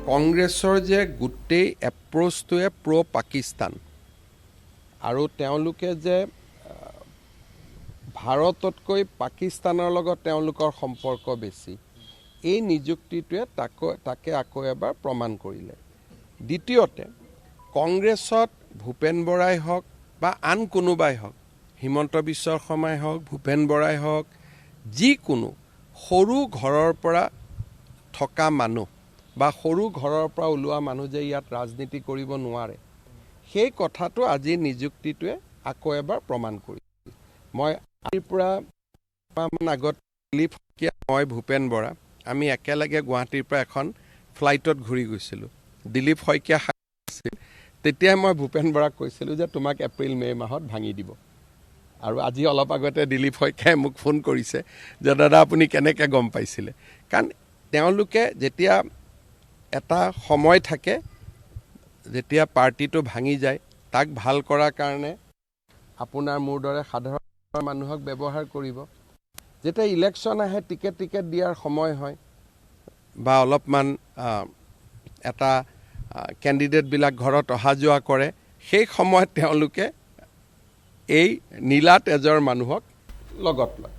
কংগ্ৰেছৰ যে গোটেই এপ্ৰ'চটোৱে প্ৰ' পাকিস্তান আৰু তেওঁলোকে যে ভাৰততকৈ পাকিস্তানৰ লগত তেওঁলোকৰ সম্পৰ্ক বেছি, এই নিযুক্তিটোৱে তাকে আকৌ এবাৰ প্ৰমাণ কৰিলে। দ্বিতীয়তে, কংগ্ৰেছত ভূপেন বৰাই হওক বা আন কোনোবাই হওক, হিমন্ত বিশ্ব শৰ্মাই হওক, ভূপেন বৰাই হওক, যিকোনো সৰু ঘৰৰ পৰা থকা মানুহ বা সৰু ঘৰৰ পৰা ওলোৱা মানুহ যে ইয়াত ৰাজনীতি কৰিব নোৱাৰে, সেই কথাটো আজি নিযুক্তিটোৱে আকৌ এবাৰ প্ৰমাণ কৰিছে। মই আজিৰ পৰা আগত দিলীপ শইকীয়া, মই ভূপেন বৰা, আমি একেলগে গুৱাহাটীৰ পৰা এখন ফ্লাইটত ঘূৰি গৈছিলোঁ। দিলীপ শইকীয়া আছিল, তেতিয়াই মই ভূপেন বৰাক কৈছিলোঁ যে তোমাক এপ্ৰিল মে' মাহত ভাঙি দিব। আৰু আজি অলপ আগতে দিলীপ শইকীয়াই মোক ফোন কৰিছে যে দাদা আপুনি কেনেকৈ গম পাইছিলে। কাৰণ তেওঁলোকে যেতিয়া এটা সময় থাকে, যেতিয়া পাৰ্টিটো ভাঙি যায়, তাক ভাল কৰাৰ কাৰণে আপোনাৰ মোৰ দৰে সাধাৰণ মানুহক ব্যৱহাৰ কৰিব। যেতিয়া ইলেকশ্যন আহে, টিকেট দিয়াৰ সময় হয় বা অলপমান এটা কেণ্ডিডেটবিলাক ঘৰত অহা যোৱা কৰে, সেই সময়ত তেওঁলোকে এই নীলা তেজৰ মানুহক লগত লয়।